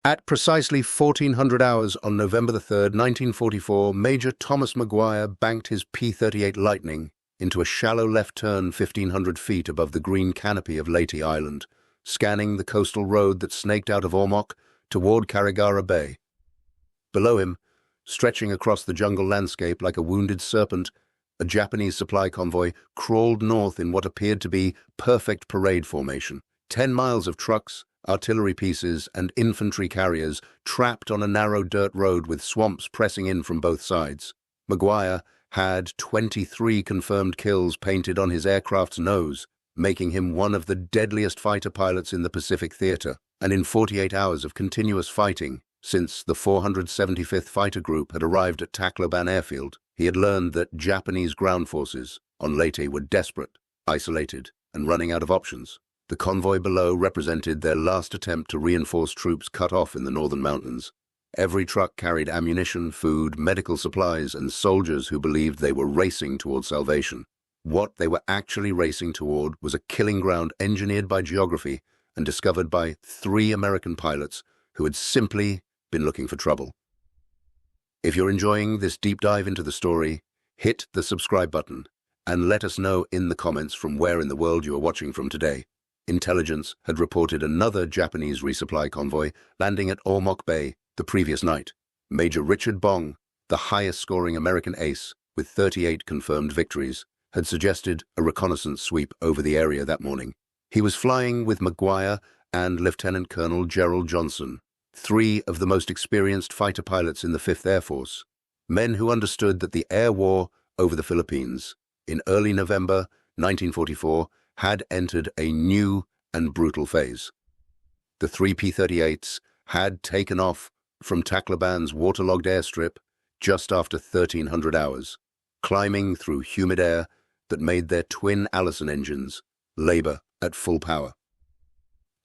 At precisely 1400 hours on November the 3rd, 1944, Major Thomas Maguire banked his P-38 Lightning into a shallow left turn 1,500 feet above the green canopy of Leyte Island, scanning the coastal road that snaked out of Ormoc toward Carigara Bay. Below him, stretching across the jungle landscape like a wounded serpent, a Japanese supply convoy crawled north in what appeared to be perfect parade formation. 10 miles of trucks, artillery pieces, and infantry carriers trapped on a narrow dirt road with swamps pressing in from both sides. Maguire had 23 confirmed kills painted on his aircraft's nose, making him one of the deadliest fighter pilots in the Pacific Theater. And in 48 hours of continuous fighting, since the 475th Fighter Group had arrived at Tacloban Airfield, he had learned that Japanese ground forces on Leyte were desperate, isolated, and running out of options. The convoy below represented their last attempt to reinforce troops cut off in the northern mountains. Every truck carried ammunition, food, medical supplies, and soldiers who believed they were racing toward salvation. What they were actually racing toward was a killing ground engineered by geography and discovered by 3 American pilots who had simply been looking for trouble. If you're enjoying this deep dive into the story, hit the subscribe button and let us know in the comments from where in the world you are watching from today. Intelligence had reported another Japanese resupply convoy landing at Ormoc Bay the previous night. Major Richard Bong, the highest-scoring American ace with 38 confirmed victories, had suggested a reconnaissance sweep over the area that morning. He was flying with Maguire and Lieutenant Colonel Gerald Johnson, 3 of the most experienced fighter pilots in the 5th Air Force, men who understood that the air war over the Philippines in early November 1944 had entered a new and brutal phase. The 3 P-38s had taken off from Tacloban's waterlogged airstrip just after 1,300 hours, climbing through humid air that made their twin Allison engines labor at full power.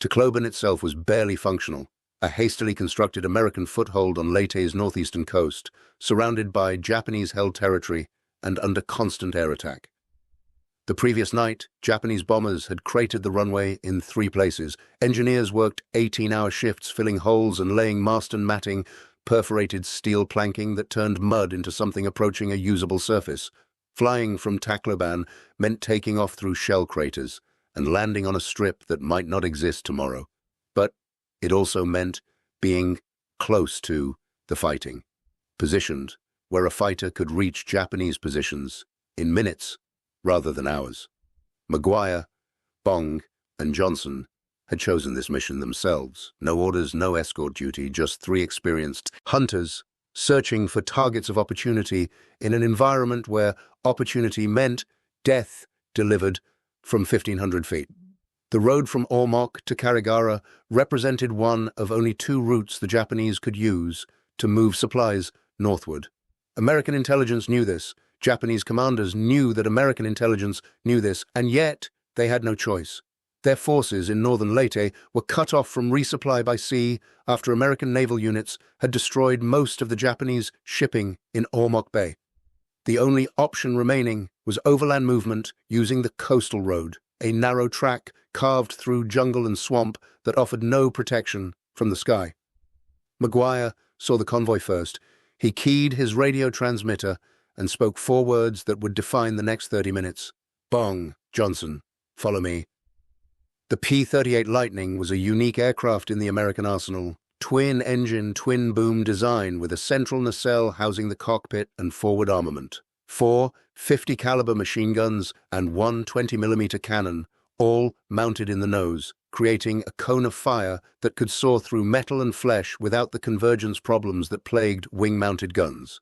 Tacloban itself was barely functional, a hastily constructed American foothold on Leyte's northeastern coast, surrounded by Japanese-held territory and under constant air attack. The previous night, Japanese bombers had cratered the runway in 3 places. Engineers worked 18-hour shifts filling holes and laying mast and matting, perforated steel planking that turned mud into something approaching a usable surface. Flying from Tacloban meant taking off through shell craters and landing on a strip that might not exist tomorrow. But it also meant being close to the fighting, positioned where a fighter could reach Japanese positions in minutes rather than hours. Maguire, Bong, and Johnson had chosen this mission themselves. No orders, no escort duty, just 3 experienced hunters searching for targets of opportunity in an environment where opportunity meant death delivered from 1,500 feet. The road from Ormoc to Carigara represented one of only 2 routes the Japanese could use to move supplies northward. American intelligence knew this. Japanese commanders knew that American intelligence knew this, and yet they had no choice. Their forces in northern Leyte were cut off from resupply by sea after American naval units had destroyed most of the Japanese shipping in Ormoc Bay. The only option remaining was overland movement using the coastal road, a narrow track carved through jungle and swamp that offered no protection from the sky. Maguire saw the convoy first. He keyed his radio transmitter and spoke 4 words that would define the next 30 minutes. Bong, Johnson, follow me. The P-38 Lightning was a unique aircraft in the American arsenal. Twin-engine, twin-boom design with a central nacelle housing the cockpit and forward armament. 4 50-caliber machine guns and 1 20mm cannon, all mounted in the nose, creating a cone of fire that could soar through metal and flesh without the convergence problems that plagued wing-mounted guns.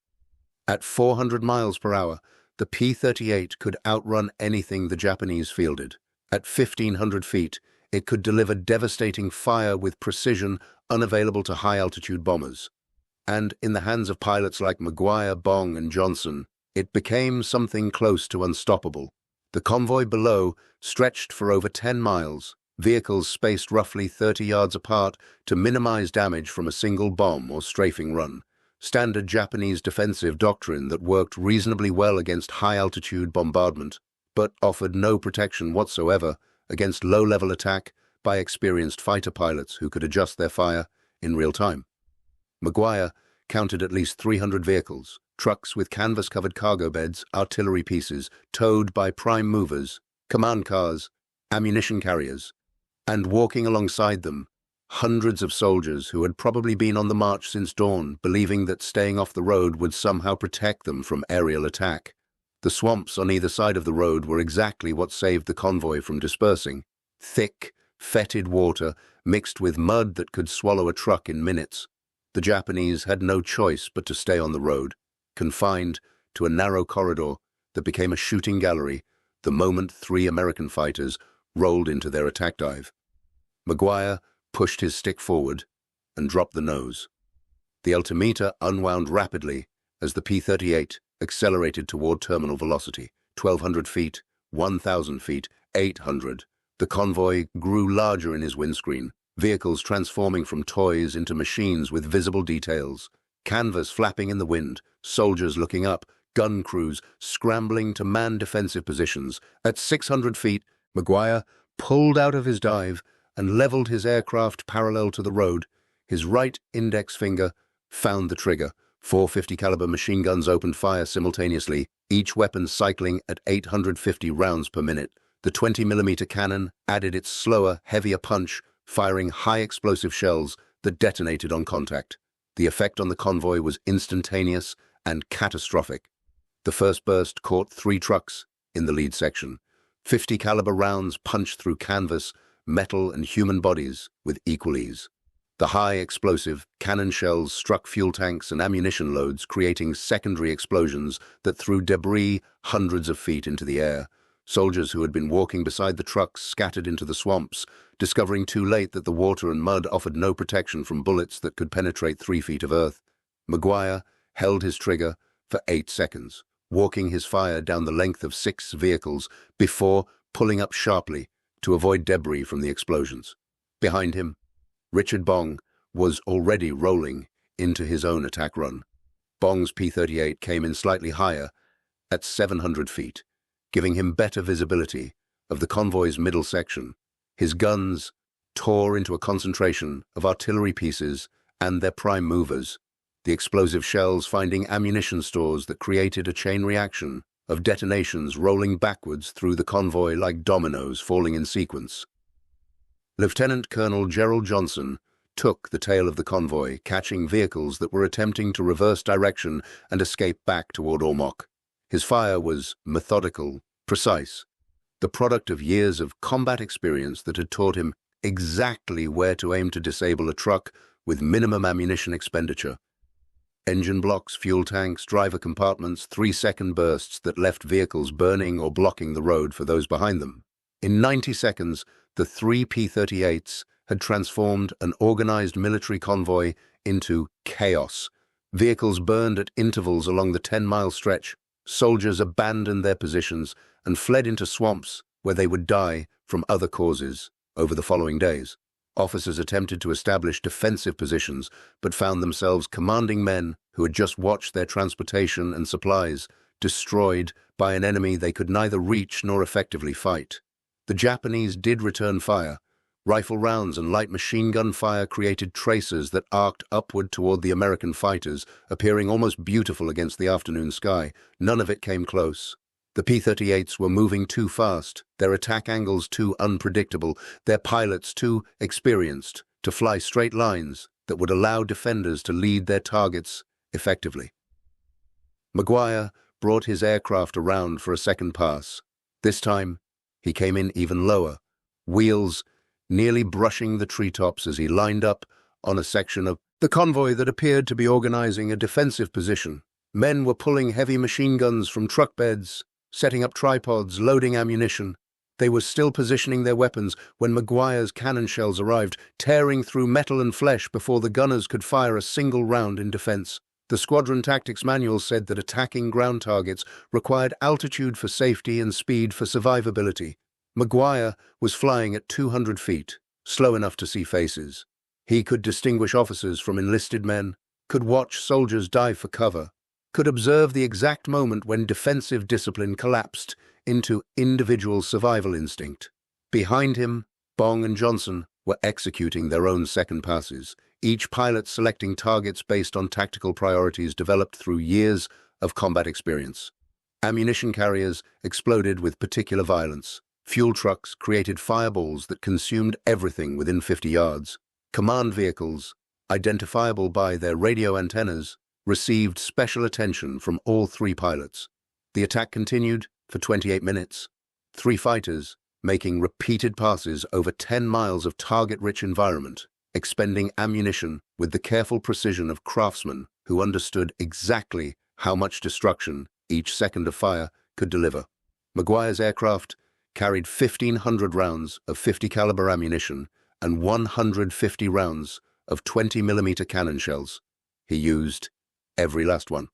At 400 miles per hour, the P-38 could outrun anything the Japanese fielded. At 1,500 feet, it could deliver devastating fire with precision unavailable to high-altitude bombers. And in the hands of pilots like Maguire, Bong, and Johnson, it became something close to unstoppable. The convoy below stretched for over 10 miles, vehicles spaced roughly 30 yards apart to minimize damage from a single bomb or strafing run. Standard Japanese defensive doctrine that worked reasonably well against high-altitude bombardment, but offered no protection whatsoever against low-level attack by experienced fighter pilots who could adjust their fire in real time. Maguire counted at least 300 vehicles, trucks with canvas-covered cargo beds, artillery pieces, towed by prime movers, command cars, ammunition carriers, and walking alongside them, hundreds of soldiers who had probably been on the march since dawn, believing that staying off the road would somehow protect them from aerial attack. The swamps on either side of the road were exactly what saved the convoy from dispersing. Thick, fetid water mixed with mud that could swallow a truck in minutes. The Japanese had no choice but to stay on the road, confined to a narrow corridor that became a shooting gallery the moment 3 American fighters rolled into their attack dive. Maguire pushed his stick forward and dropped the nose. The altimeter unwound rapidly as the P-38 accelerated toward terminal velocity, 1,200 feet, 1,000 feet, 800. The convoy grew larger in his windscreen, vehicles transforming from toys into machines with visible details, canvas flapping in the wind, soldiers looking up, gun crews scrambling to man defensive positions. At 600 feet, Maguire pulled out of his dive and leveled his aircraft parallel to the road. His right index finger found the trigger. 450 caliber machine guns opened fire simultaneously, each weapon cycling at 850 rounds per minute. The 20mm cannon added its slower, heavier punch, firing high explosive shells that detonated on contact. The effect on the convoy was instantaneous and catastrophic. The first burst caught 3 trucks in the lead section. 50 caliber rounds punched through canvas, metal and human bodies with equal ease. The high explosive cannon shells struck fuel tanks and ammunition loads, creating secondary explosions that threw debris hundreds of feet into the air. Soldiers who had been walking beside the trucks scattered into the swamps, discovering too late that the water and mud offered no protection from bullets that could penetrate 3 feet of earth. Maguire held his trigger for 8 seconds, walking his fire down the length of 6 vehicles before pulling up sharply to avoid debris from the explosions. Behind him, Richard Bong was already rolling into his own attack run. Bong's P-38 came in slightly higher at 700 feet, giving him better visibility of the convoy's middle section. His guns tore into a concentration of artillery pieces and their prime movers, the explosive shells finding ammunition stores that created a chain reaction of detonations rolling backwards through the convoy like dominoes falling in sequence. Lieutenant Colonel Gerald Johnson took the tail of the convoy, catching vehicles that were attempting to reverse direction and escape back toward Ormoc. His fire was methodical, precise, the product of years of combat experience that had taught him exactly where to aim to disable a truck with minimum ammunition expenditure. Engine blocks, fuel tanks, driver compartments, 3-second bursts that left vehicles burning or blocking the road for those behind them. In 90 seconds, the 3 P-38s had transformed an organized military convoy into chaos. Vehicles burned at intervals along the 10-mile stretch. Soldiers abandoned their positions and fled into swamps where they would die from other causes over the following days. Officers attempted to establish defensive positions, but found themselves commanding men who had just watched their transportation and supplies destroyed by an enemy they could neither reach nor effectively fight. The Japanese did return fire. Rifle rounds and light machine gun fire created tracers that arced upward toward the American fighters, appearing almost beautiful against the afternoon sky. None of it came close. The P-38s were moving too fast, their attack angles too unpredictable, their pilots too experienced to fly straight lines that would allow defenders to lead their targets effectively. Maguire brought his aircraft around for a second pass. This time, he came in even lower, wheels nearly brushing the treetops as he lined up on a section of the convoy that appeared to be organizing a defensive position. Men were pulling heavy machine guns from truck beds, setting up tripods, loading ammunition. They were still positioning their weapons when Maguire's cannon shells arrived, tearing through metal and flesh before the gunners could fire a single round in defense. The squadron tactics manual said that attacking ground targets required altitude for safety and speed for survivability. Maguire was flying at 200 feet, slow enough to see faces. He could distinguish officers from enlisted men, could watch soldiers dive for cover, could observe the exact moment when defensive discipline collapsed into individual survival instinct. Behind him, Bong and Johnson were executing their own second passes, each pilot selecting targets based on tactical priorities developed through years of combat experience. Ammunition carriers exploded with particular violence. Fuel trucks created fireballs that consumed everything within 50 yards. Command vehicles, identifiable by their radio antennas, received special attention from all three pilots. The attack continued for 28 minutes. Three fighters, making repeated passes over 10 miles of target-rich environment, expending ammunition with the careful precision of craftsmen who understood exactly how much destruction each second of fire could deliver. Maguire's aircraft carried 1,500 rounds of 50 caliber ammunition and 150 rounds of 20mm cannon shells. He used every last one.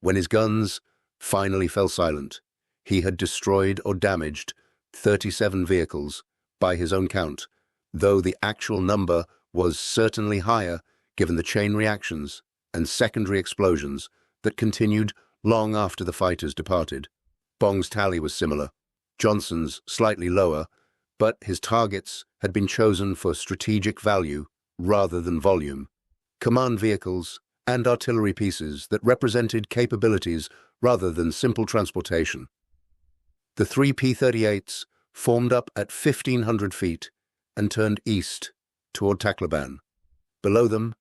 When his guns finally fell silent, he had destroyed or damaged 37 vehicles by his own count, though the actual number was certainly higher given the chain reactions and secondary explosions that continued long after the fighters departed. Bong's tally was similar. Johnson's slightly lower, but his targets had been chosen for strategic value rather than volume. Command vehicles and artillery pieces that represented capabilities rather than simple transportation. The three P-38s formed up at 1,500 feet and turned east toward Tacloban. Below them,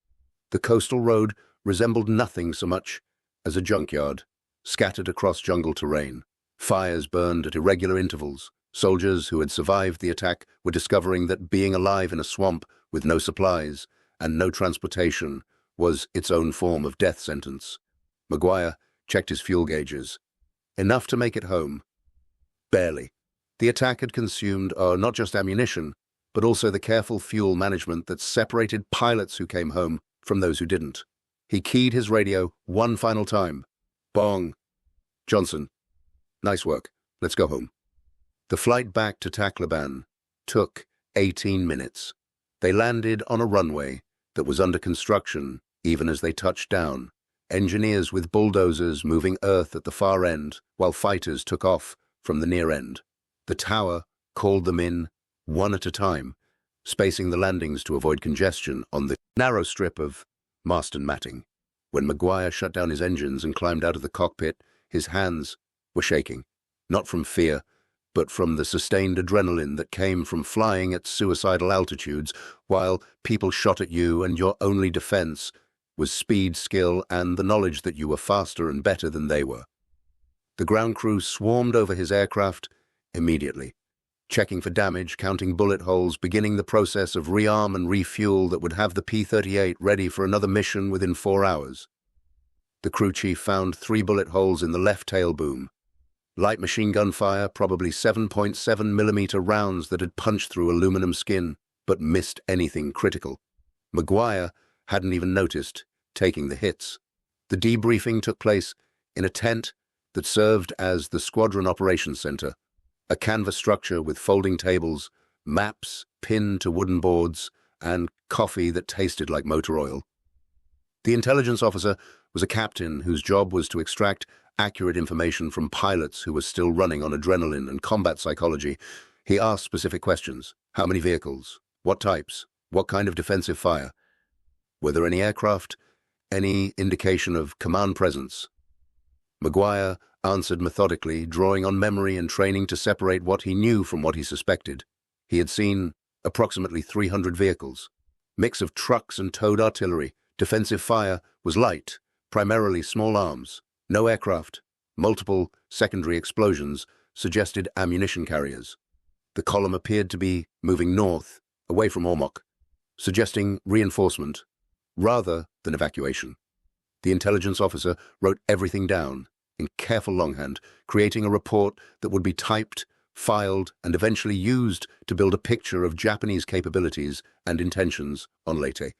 the coastal road resembled nothing so much as a junkyard, scattered across jungle terrain. Fires burned at irregular intervals. Soldiers who had survived the attack were discovering that being alive in a swamp with no supplies and no transportation was its own form of death sentence. Maguire checked his fuel gauges. Enough to make it home. Barely. The attack had consumed not just ammunition, but also the careful fuel management that separated pilots who came home from those who didn't. He keyed his radio one final time. Bong. Johnson. Nice work. Let's go home. The flight back to Tacloban took 18 minutes. They landed on a runway that was under construction even as they touched down. Engineers with bulldozers moving earth at the far end while fighters took off from the near end. The tower called them in one at a time, spacing the landings to avoid congestion on the narrow strip of Marston matting. When Maguire shut down his engines and climbed out of the cockpit, his hands were shaking, not from fear, but from the sustained adrenaline that came from flying at suicidal altitudes while people shot at you and your only defense was speed, skill, and the knowledge that you were faster and better than they were. The ground crew swarmed over his aircraft immediately, checking for damage, counting bullet holes, beginning the process of rearm and refuel that would have the P-38 ready for another mission within 4 hours. The crew chief found 3 bullet holes in the left tail boom. Light machine gun fire, probably 7.7mm rounds that had punched through aluminum skin, but missed anything critical. Maguire hadn't even noticed taking the hits. The debriefing took place in a tent that served as the squadron operations center, a canvas structure with folding tables, maps pinned to wooden boards, and coffee that tasted like motor oil. The intelligence officer was a captain whose job was to extract accurate information from pilots who were still running on adrenaline and combat psychology. He asked specific questions. How many vehicles? What types? What kind of defensive fire? Were there any aircraft? Any indication of command presence? Maguire answered methodically, drawing on memory and training to separate what he knew from what he suspected. He had seen approximately 300 vehicles. Mix of trucks and towed artillery. Defensive fire was light, primarily small arms. No aircraft. Multiple secondary explosions suggested ammunition carriers. The column appeared to be moving north, away from Ormoc, suggesting reinforcement rather than evacuation. The intelligence officer wrote everything down in careful longhand, creating a report that would be typed, filed, and eventually used to build a picture of Japanese capabilities and intentions on Leyte.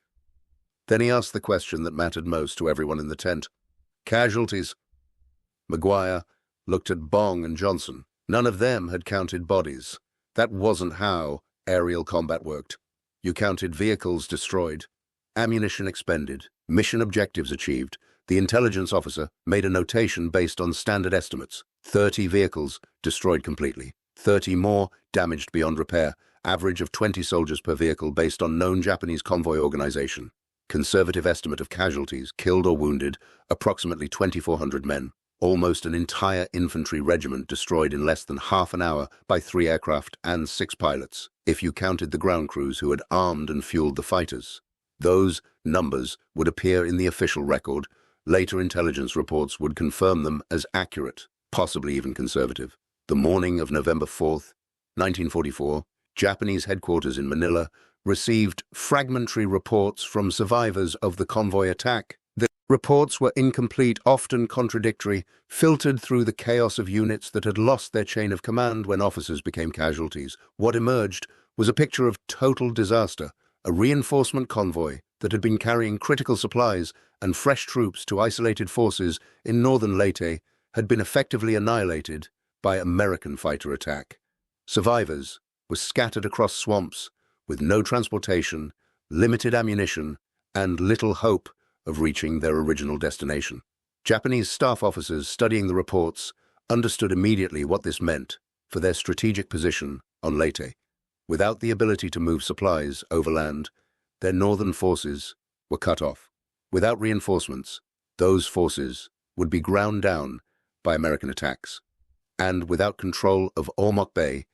Then he asked the question that mattered most to everyone in the tent. Casualties. Maguire looked at Bong and Johnson. None of them had counted bodies. That wasn't how aerial combat worked. You counted vehicles destroyed, ammunition expended, mission objectives achieved. The intelligence officer made a notation based on standard estimates. 30 vehicles destroyed completely, 30 more damaged beyond repair, average of 20 soldiers per vehicle based on known Japanese convoy organization. Conservative estimate of casualties, killed or wounded, approximately 2,400 men. Almost an entire infantry regiment destroyed in less than half an hour by 3 aircraft and 6 pilots, if you counted the ground crews who had armed and fueled the fighters. Those numbers would appear in the official record. Later intelligence reports would confirm them as accurate, possibly even conservative. The morning of November 4th, 1944, Japanese headquarters in Manila received fragmentary reports from survivors of the convoy attack. The reports were incomplete, often contradictory, filtered through the chaos of units that had lost their chain of command when officers became casualties. What emerged was a picture of total disaster. A reinforcement convoy that had been carrying critical supplies and fresh troops to isolated forces in northern Leyte had been effectively annihilated by American fighter attack. Survivors were scattered across swamps with no transportation, limited ammunition, and little hope of reaching their original destination. Japanese staff officers studying the reports understood immediately what this meant for their strategic position on Leyte. Without the ability to move supplies overland, their northern forces were cut off. Without reinforcements, those forces would be ground down by American attacks. And without control of Ormoc Bay,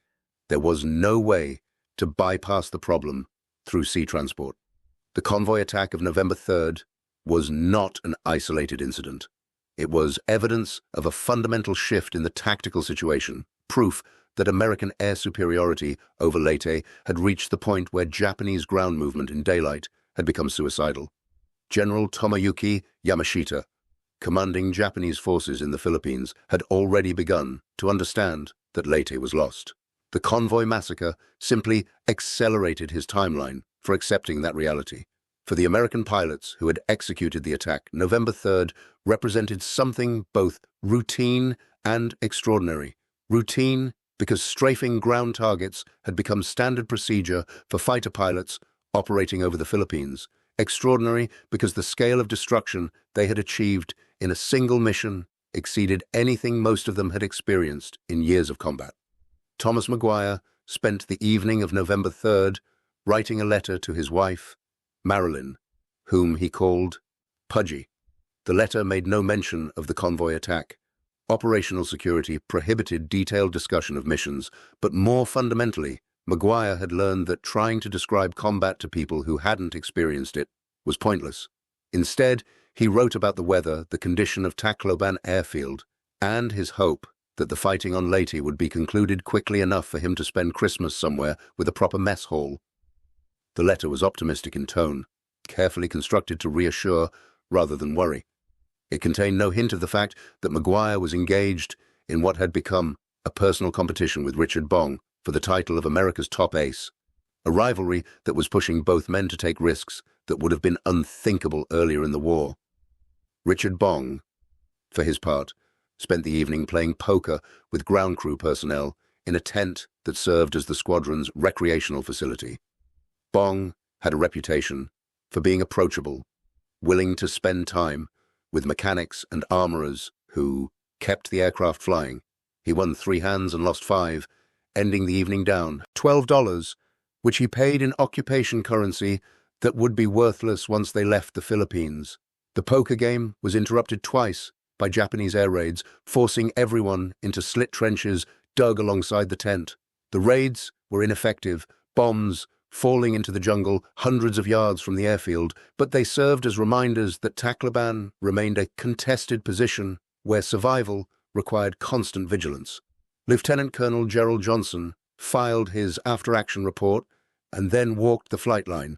there was no way to bypass the problem through sea transport. The convoy attack of November 3rd was not an isolated incident. It was evidence of a fundamental shift in the tactical situation, proof that American air superiority over Leyte had reached the point where Japanese ground movement in daylight had become suicidal. General Tomoyuki Yamashita, commanding Japanese forces in the Philippines, had already begun to understand that Leyte was lost. The convoy massacre simply accelerated his timeline for accepting that reality. For the American pilots who had executed the attack, November 3rd represented something both routine and extraordinary. Routine because strafing ground targets had become standard procedure for fighter pilots operating over the Philippines. Extraordinary because the scale of destruction they had achieved in a single mission exceeded anything most of them had experienced in years of combat. Thomas Maguire spent the evening of November 3rd writing a letter to his wife, Marilyn, whom he called Pudgy. The letter made no mention of the convoy attack. Operational security prohibited detailed discussion of missions, but more fundamentally, Maguire had learned that trying to describe combat to people who hadn't experienced it was pointless. Instead, he wrote about the weather, the condition of Tacloban airfield, and his hope that the fighting on Leyte would be concluded quickly enough for him to spend Christmas somewhere with a proper mess hall. The letter was optimistic in tone, carefully constructed to reassure rather than worry. It contained no hint of the fact that Maguire was engaged in what had become a personal competition with Richard Bong for the title of America's top ace, a rivalry that was pushing both men to take risks that would have been unthinkable earlier in the war. Richard Bong, for his part, spent the evening playing poker with ground crew personnel in a tent that served as the squadron's recreational facility. Bong had a reputation for being approachable, willing to spend time with mechanics and armorers who kept the aircraft flying. He won 3 hands and lost 5, ending the evening down $12, which he paid in occupation currency that would be worthless once they left the Philippines. The poker game was interrupted twice by Japanese air raids, forcing everyone into slit trenches dug alongside the tent. The raids were ineffective, bombs falling into the jungle hundreds of yards from the airfield, but they served as reminders that Tacloban remained a contested position where survival required constant vigilance. Lieutenant Colonel Gerald Johnson filed his after-action report and then walked the flight line,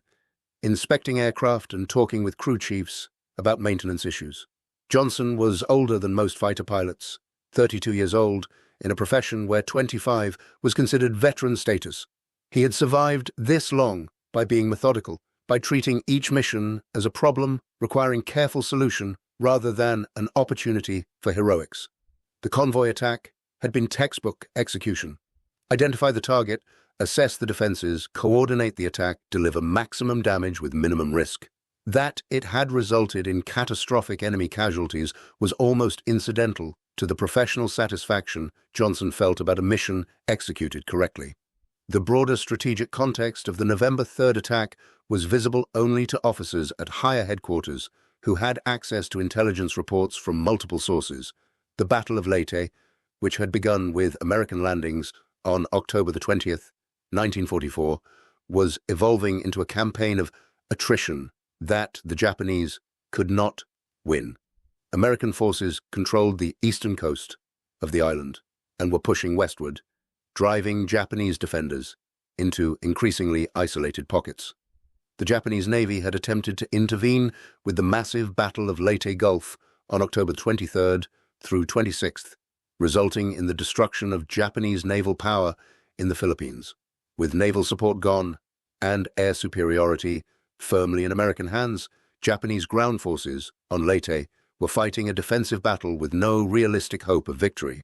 inspecting aircraft and talking with crew chiefs about maintenance issues. Johnson was older than most fighter pilots, 32 years old, in a profession where 25 was considered veteran status. He had survived this long by being methodical, by treating each mission as a problem requiring careful solution rather than an opportunity for heroics. The convoy attack had been textbook execution. Identify the target, assess the defenses, coordinate the attack, deliver maximum damage with minimum risk. That it had resulted in catastrophic enemy casualties was almost incidental to the professional satisfaction Johnson felt about a mission executed correctly. The broader strategic context of the November 3rd attack was visible only to officers at higher headquarters who had access to intelligence reports from multiple sources. The Battle of Leyte, which had begun with American landings on October the 20th, 1944, was evolving into a campaign of attrition that the Japanese could not win. American forces controlled the eastern coast of the island and were pushing westward, driving Japanese defenders into increasingly isolated pockets. The Japanese Navy had attempted to intervene with the massive Battle of Leyte Gulf on October 23rd through 26th, resulting in the destruction of Japanese naval power in the Philippines. With naval support gone and air superiority firmly in American hands, Japanese ground forces on Leyte were fighting a defensive battle with no realistic hope of victory.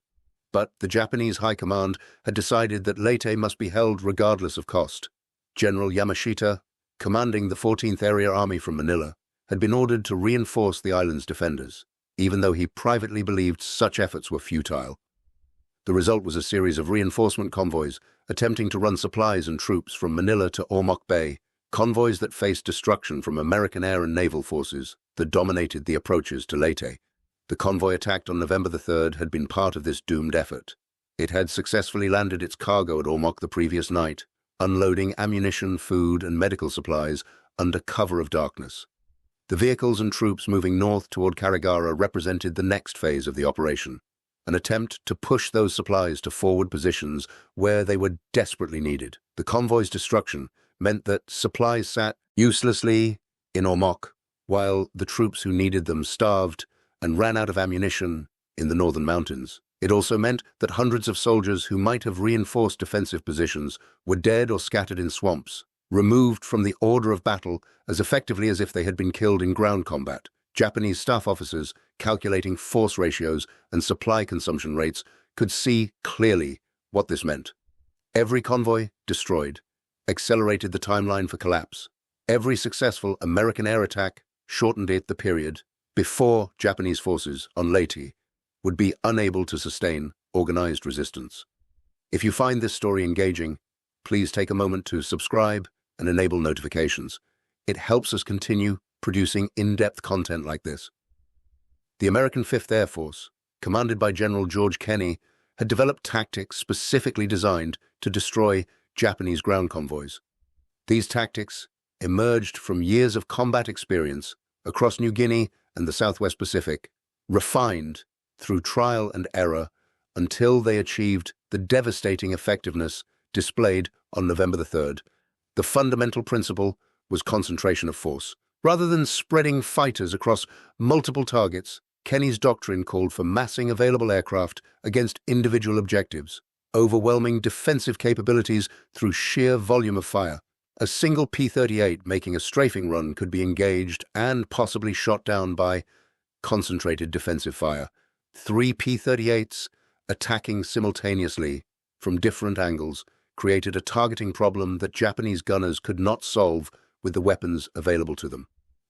But the Japanese High Command had decided that Leyte must be held regardless of cost. General Yamashita, commanding the 14th Area Army from Manila, had been ordered to reinforce the island's defenders, even though he privately believed such efforts were futile. The result was a series of reinforcement convoys attempting to run supplies and troops from Manila to Ormoc Bay, convoys that faced destruction from American air and naval forces that dominated the approaches to Leyte. The convoy attacked on November the 3rd had been part of this doomed effort. It had successfully landed its cargo at Ormoc the previous night, unloading ammunition, food, and medical supplies under cover of darkness. The vehicles and troops moving north toward Carigara represented the next phase of the operation, an attempt to push those supplies to forward positions where they were desperately needed. The convoy's destruction meant that supplies sat uselessly in Ormoc, while the troops who needed them starved and ran out of ammunition in the northern mountains. It also meant that hundreds of soldiers who might have reinforced defensive positions were dead or scattered in swamps, removed from the order of battle as effectively as if they had been killed in ground combat. Japanese staff officers, calculating force ratios and supply consumption rates, could see clearly what this meant. Every convoy destroyed accelerated the timeline for collapse. Every successful American air attack shortened the period before Japanese forces on Leyte would be unable to sustain organized resistance. If you find this story engaging, please take a moment to subscribe and enable notifications. It helps us continue producing in-depth content like this. The American 5th Air Force, commanded by General George Kenney, had developed tactics specifically designed to destroy Japanese ground convoys. These tactics emerged from years of combat experience across New Guinea and the Southwest Pacific, refined through trial and error until they achieved the devastating effectiveness displayed on November the 3rd. The fundamental principle was concentration of force. Rather than spreading fighters across multiple targets, Kenney's doctrine called for massing available aircraft against individual objectives, overwhelming defensive capabilities through sheer volume of fire. A single P-38 making a strafing run could be engaged and possibly shot down by concentrated defensive fire. 3 P-38s attacking simultaneously from different angles created a targeting problem that Japanese gunners could not solve with the weapons available to them.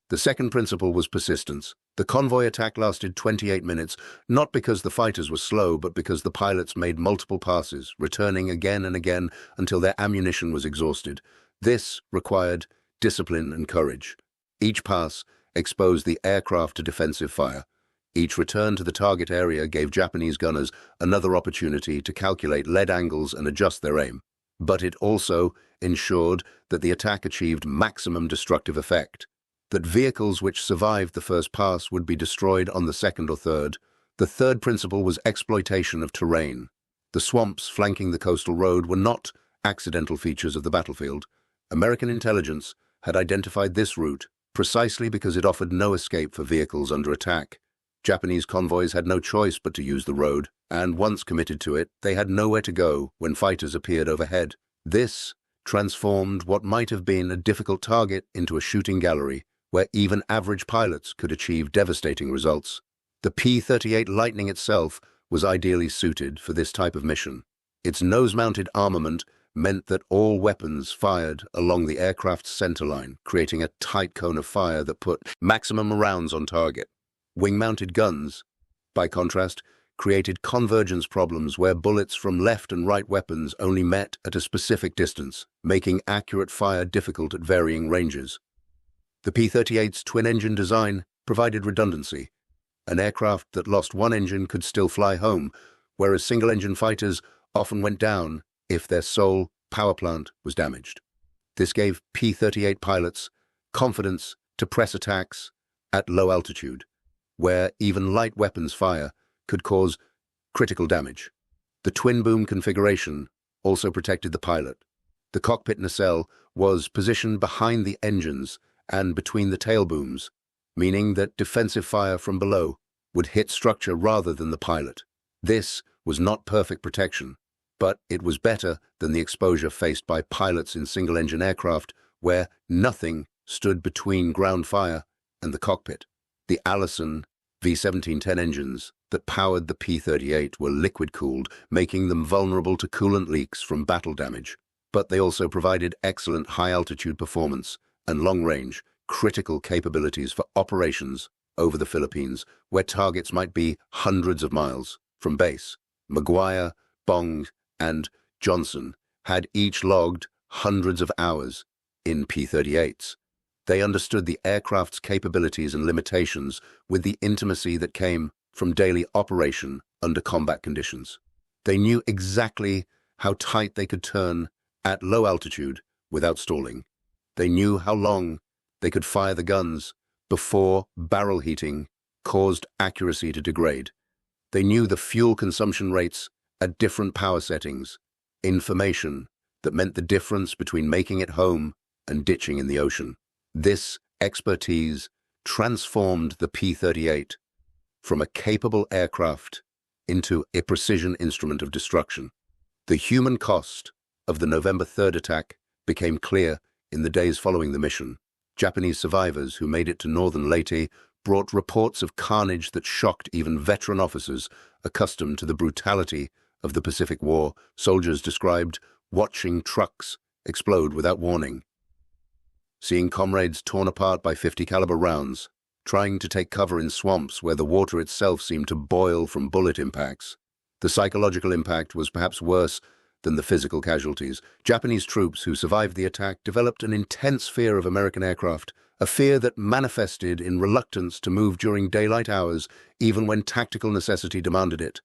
The second principle was persistence. The convoy attack lasted 28 minutes, not because the fighters were slow, but because the pilots made multiple passes, returning again and again until their ammunition was exhausted. This required discipline and courage. Each pass exposed the aircraft to defensive fire. Each return to the target area gave Japanese gunners another opportunity to calculate lead angles and adjust their aim. But it also ensured that the attack achieved maximum destructive effect, that vehicles which survived the first pass would be destroyed on the second or third. The third principle was exploitation of terrain. The swamps flanking the coastal road were not accidental features of the battlefield. American intelligence had identified this route precisely because it offered no escape for vehicles under attack. Japanese convoys had no choice but to use the road, and once committed to it, they had nowhere to go when fighters appeared overhead. This transformed what might have been a difficult target into a shooting gallery, where even average pilots could achieve devastating results. The P-38 Lightning itself was ideally suited for this type of mission. Its nose-mounted armament meant that all weapons fired along the aircraft's centerline, creating a tight cone of fire that put maximum rounds on target. Wing-mounted guns, by contrast, created convergence problems where bullets from left and right weapons only met at a specific distance, making accurate fire difficult at varying ranges. The P-38's twin-engine design provided redundancy. An aircraft that lost one engine could still fly home, whereas single-engine fighters often went down if their sole power plant was damaged. This gave P-38 pilots confidence to press attacks at low altitude, where even light weapons fire could cause critical damage. The twin-boom configuration also protected the pilot. The cockpit nacelle was positioned behind the engines and between the tail booms, meaning that defensive fire from below would hit structure rather than the pilot. This was not perfect protection, but it was better than the exposure faced by pilots in single-engine aircraft where nothing stood between ground fire and the cockpit. The Allison V-1710 engines that powered the P-38 were liquid-cooled, making them vulnerable to coolant leaks from battle damage. But they also provided excellent high-altitude performance and long-range, critical capabilities for operations over the Philippines, where targets might be hundreds of miles from base. Maguire, Bong, and Johnson had each logged hundreds of hours in P-38s. They understood the aircraft's capabilities and limitations with the intimacy that came from daily operation under combat conditions. They knew exactly how tight they could turn at low altitude without stalling. They knew how long they could fire the guns before barrel heating caused accuracy to degrade. They knew the fuel consumption rates at different power settings, information that meant the difference between making it home and ditching in the ocean. This expertise transformed the P-38 from a capable aircraft into a precision instrument of destruction. The human cost of the November 3rd attack became clear in the days following the mission. Japanese survivors who made it to northern Leyte brought reports of carnage that shocked even veteran officers accustomed to the brutality of the Pacific War. Soldiers described watching trucks explode without warning, seeing comrades torn apart by .50 caliber rounds, trying to take cover in swamps where the water itself seemed to boil from bullet impacts. The psychological impact was perhaps worse than the physical casualties. Japanese troops who survived the attack developed an intense fear of American aircraft, a fear that manifested in reluctance to move during daylight hours, even when tactical necessity demanded it.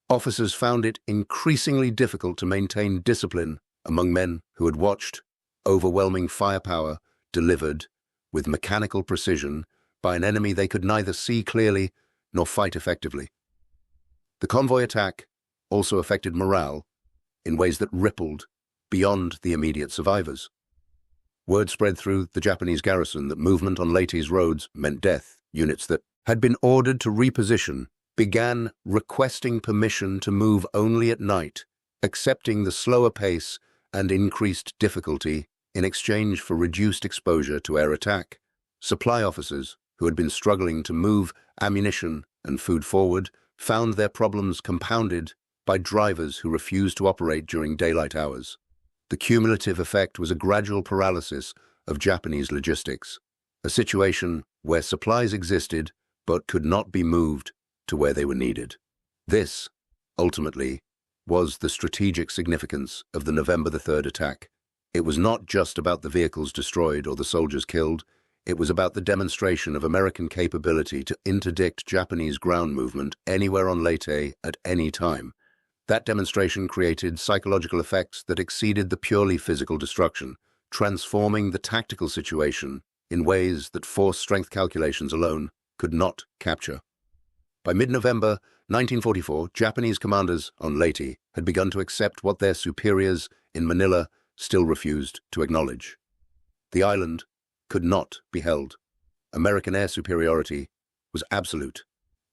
Officers found it increasingly difficult to maintain discipline among men who had watched overwhelming firepower delivered with mechanical precision by an enemy they could neither see clearly nor fight effectively. The convoy attack also affected morale in ways that rippled beyond the immediate survivors. Word spread through the Japanese garrison that movement on Leyte's roads meant death. Units that had been ordered to reposition began requesting permission to move only at night, accepting the slower pace and increased difficulty in exchange for reduced exposure to air attack. Supply officers who had been struggling to move ammunition and food forward found their problems compounded by drivers who refused to operate during daylight hours. The cumulative effect was a gradual paralysis of Japanese logistics, a situation where supplies existed but could not be moved to where they were needed. This, ultimately, was the strategic significance of the November 3rd attack. It was not just about the vehicles destroyed or the soldiers killed. It was about the demonstration of American capability to interdict Japanese ground movement anywhere on Leyte at any time. That demonstration created psychological effects that exceeded the purely physical destruction, transforming the tactical situation in ways that force strength calculations alone could not capture. By mid-November 1944, Japanese commanders on Leyte had begun to accept what their superiors in Manila still refused to acknowledge. The island could not be held. American air superiority was absolute.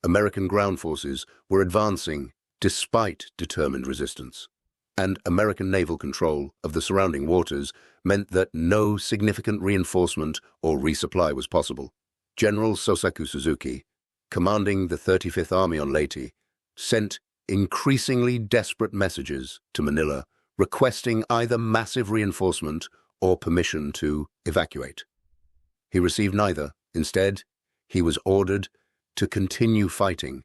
American ground forces were advancing despite determined resistance, and American naval control of the surrounding waters meant that no significant reinforcement or resupply was possible. General Sosaku Suzuki, commanding the 35th Army on Leyte, sent increasingly desperate messages to Manila requesting either massive reinforcement or permission to evacuate. He received neither. Instead, he was ordered to continue fighting,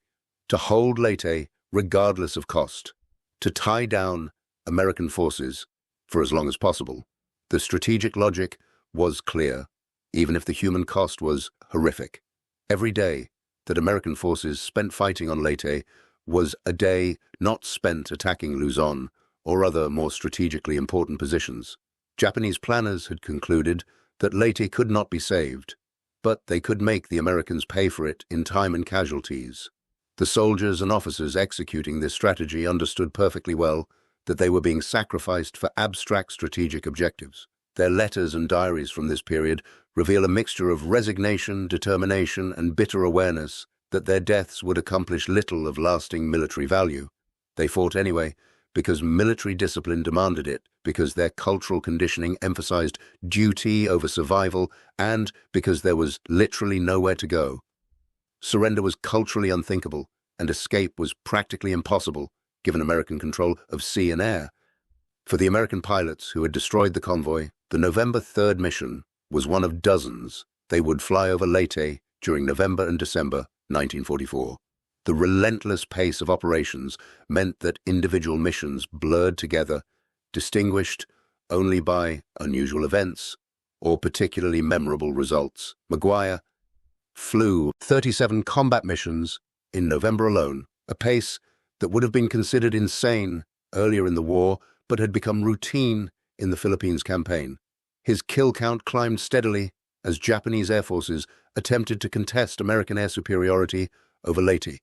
to hold Leyte regardless of cost, to tie down American forces for as long as possible. The strategic logic was clear, even if the human cost was horrific. Every day that American forces spent fighting on Leyte was a day not spent attacking Luzon or other more strategically important positions. Japanese planners had concluded that Leyte could not be saved, but they could make the Americans pay for it in time and casualties. The soldiers and officers executing this strategy understood perfectly well that they were being sacrificed for abstract strategic objectives. Their letters and diaries from this period reveal a mixture of resignation, determination, and bitter awareness that their deaths would accomplish little of lasting military value. They fought anyway, because military discipline demanded it, because their cultural conditioning emphasized duty over survival, and because there was literally nowhere to go. Surrender was culturally unthinkable, and escape was practically impossible, given American control of sea and air. For the American pilots who had destroyed the convoy, the November 3rd mission was one of dozens they would fly over Leyte during November and December 1944. The relentless pace of operations meant that individual missions blurred together, distinguished only by unusual events or particularly memorable results. Maguire flew 37 combat missions in November alone, a pace that would have been considered insane earlier in the war but had become routine in the Philippines campaign. His kill count climbed steadily as Japanese air forces attempted to contest American air superiority over Leyte.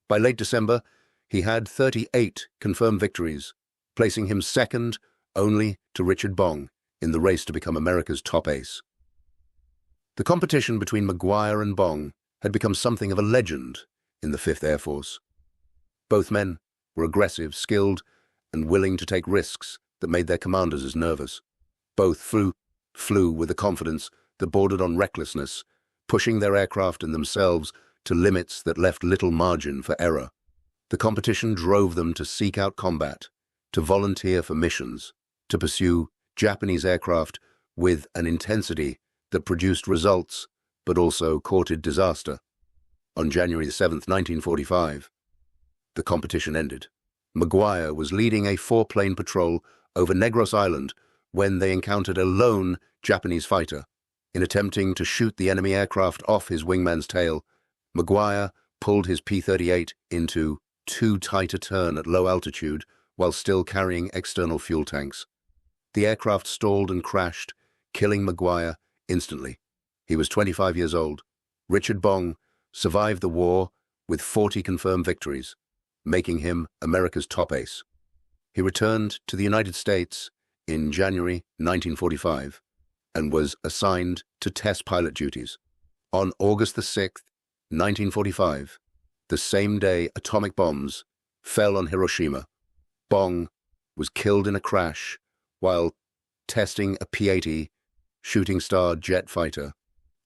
By late December, he had 38 confirmed victories, placing him second only to Richard Bong in the race to become America's top ace. The competition between Maguire and Bong had become something of a legend in the 5th Air Force. Both men were aggressive, skilled, and willing to take risks that made their commanders as nervous. Both flew with a confidence that bordered on recklessness, pushing their aircraft and themselves to limits that left little margin for error. The competition drove them to seek out combat, to volunteer for missions, to pursue Japanese aircraft with an intensity that produced results but also courted disaster. On January 7, 1945, the competition ended. Maguire was leading a 4-plane patrol over Negros Island when they encountered a lone Japanese fighter. In attempting to shoot the enemy aircraft off his wingman's tail, Maguire pulled his P-38 into too tight a turn at low altitude while still carrying external fuel tanks. The aircraft stalled and crashed, killing Maguire instantly. He was 25 years old. Richard Bong survived the war with 40 confirmed victories, making him America's top ace. He returned to the United States in January 1945 and was assigned to test pilot duties. On August 6, 1945, the same day atomic bombs fell on Hiroshima, Bong was killed in a crash while testing a P-80 Shooting Star jet fighter.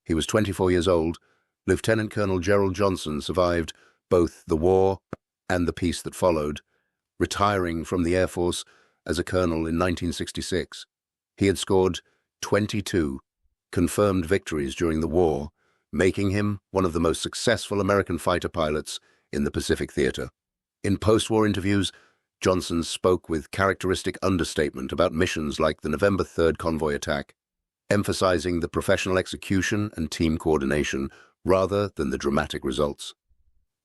He was 24 years old. Lieutenant Colonel Gerald Johnson survived both the war and the peace that followed, retiring from the Air Force as a colonel in 1966. He had scored 22 confirmed victories during the war, making him one of the most successful American fighter pilots in the Pacific Theater. In post-war interviews, Johnson spoke with characteristic understatement about missions like the November 3rd convoy attack, emphasizing the professional execution and team coordination rather than the dramatic results.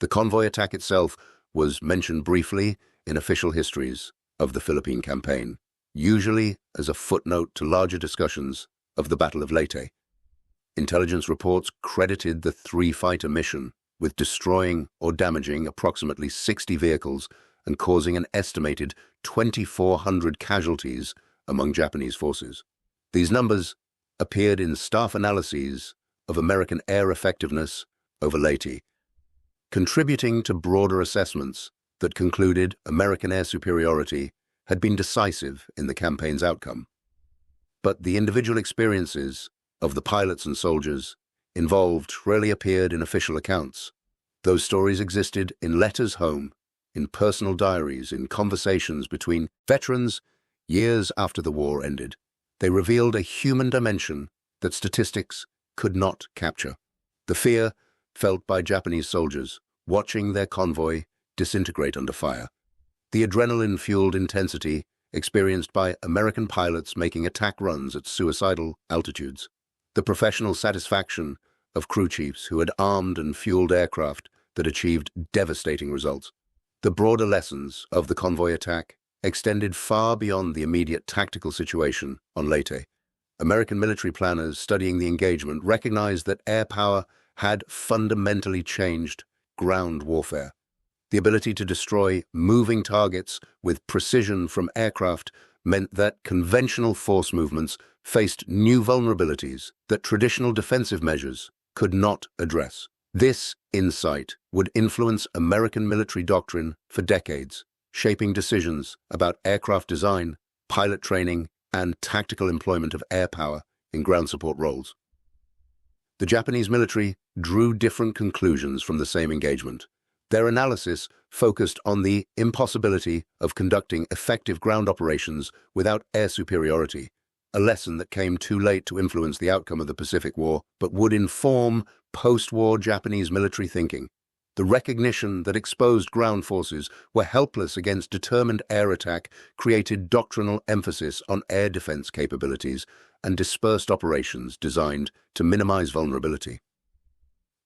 The convoy attack itself was mentioned briefly in official histories of the Philippine campaign, usually as a footnote to larger discussions of the Battle of Leyte. Intelligence reports credited the 3-fighter mission with destroying or damaging approximately 60 vehicles and causing an estimated 2,400 casualties among Japanese forces. These numbers appeared in staff analyses of American air effectiveness over Leyte, contributing to broader assessments that concluded American air superiority had been decisive in the campaign's outcome. But the individual experiences of the pilots and soldiers involved rarely appeared in official accounts. Those stories existed in letters home, in personal diaries, in conversations between veterans years after the war ended. They revealed a human dimension that statistics could not capture. The fear felt by Japanese soldiers watching their convoy disintegrate under fire. The adrenaline-fueled intensity experienced by American pilots making attack runs at suicidal altitudes. The professional satisfaction of crew chiefs who had armed and fueled aircraft that achieved devastating results. The broader lessons of the convoy attack extended far beyond the immediate tactical situation on Leyte. American military planners studying the engagement recognized that air power had fundamentally changed ground warfare. The ability to destroy moving targets with precision from aircraft meant that conventional force movements faced new vulnerabilities that traditional defensive measures could not address. This insight would influence American military doctrine for decades, shaping decisions about aircraft design, pilot training, and tactical employment of air power in ground support roles. The Japanese military drew different conclusions from the same engagement. Their analysis focused on the impossibility of conducting effective ground operations without air superiority, a lesson that came too late to influence the outcome of the Pacific War, but would inform post-war Japanese military thinking. The recognition that exposed ground forces were helpless against determined air attack created doctrinal emphasis on air defense capabilities and dispersed operations designed to minimize vulnerability.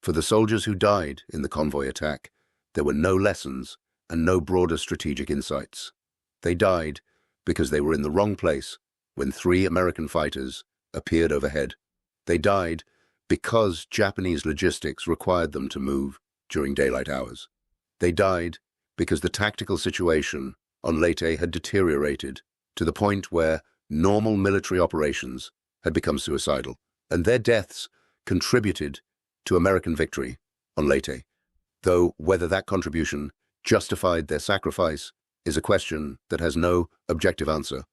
For the soldiers who died in the convoy attack, there were no lessons and no broader strategic insights. They died because they were in the wrong place when 3 American fighters appeared overhead. They died because Japanese logistics required them to move during daylight hours. They died because the tactical situation on Leyte had deteriorated to the point where normal military operations had become suicidal, and their deaths contributed to American victory on Leyte. Though whether that contribution justified their sacrifice is a question that has no objective answer.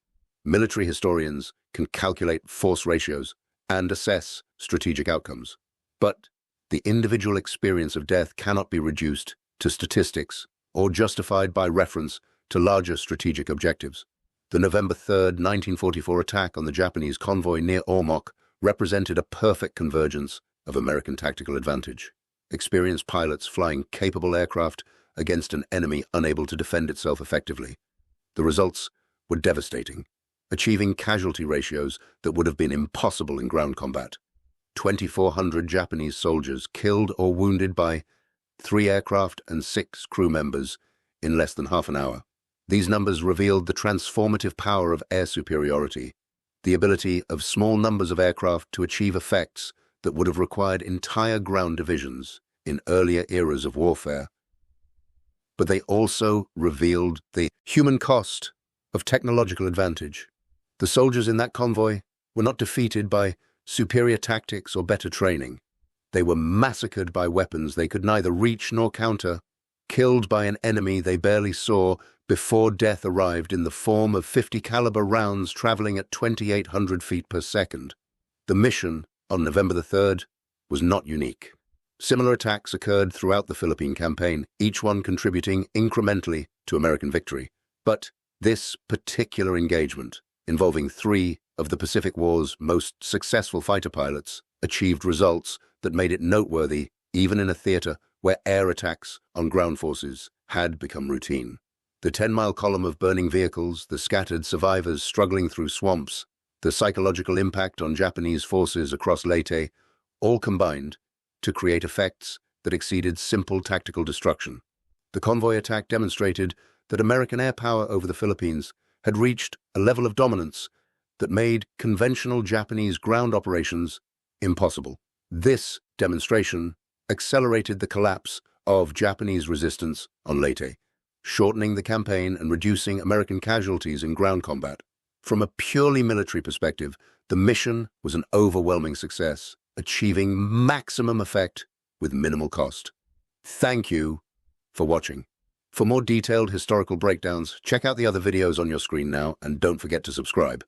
Military historians can calculate force ratios and assess strategic outcomes, but the individual experience of death cannot be reduced to statistics or justified by reference to larger strategic objectives. The November 3, 1944 attack on the Japanese convoy near Ormoc represented a perfect convergence of American tactical advantage. Experienced pilots flying capable aircraft against an enemy unable to defend itself effectively. The results were devastating, achieving casualty ratios that would have been impossible in ground combat. 2,400 Japanese soldiers killed or wounded by 3 aircraft and 6 crew members in less than half an hour. These numbers revealed the transformative power of air superiority, the ability of small numbers of aircraft to achieve effects that would have required entire ground divisions in earlier eras of warfare. But they also revealed the human cost of technological advantage. The soldiers in that convoy were not defeated by superior tactics or better training. They were massacred by weapons they could neither reach nor counter, killed by an enemy they barely saw before death arrived in the form of 50 caliber rounds traveling at 2,800 feet per second. The mission on November the 3rd was not unique. Similar attacks occurred throughout the Philippine campaign, each one contributing incrementally to American victory. But this particular engagement, involving 3 of the Pacific War's most successful fighter pilots, achieved results that made it noteworthy even in a theater where air attacks on ground forces had become routine. The 10-mile column of burning vehicles, the scattered survivors struggling through swamps, the psychological impact on Japanese forces across Leyte, all combined to create effects that exceeded simple tactical destruction. The convoy attack demonstrated that American air power over the Philippines had reached a level of dominance that made conventional Japanese ground operations impossible. This demonstration accelerated the collapse of Japanese resistance on Leyte, shortening the campaign and reducing American casualties in ground combat. From a purely military perspective, the mission was an overwhelming success, achieving maximum effect with minimal cost. Thank you for watching. For more detailed historical breakdowns, check out the other videos on your screen now, and don't forget to subscribe.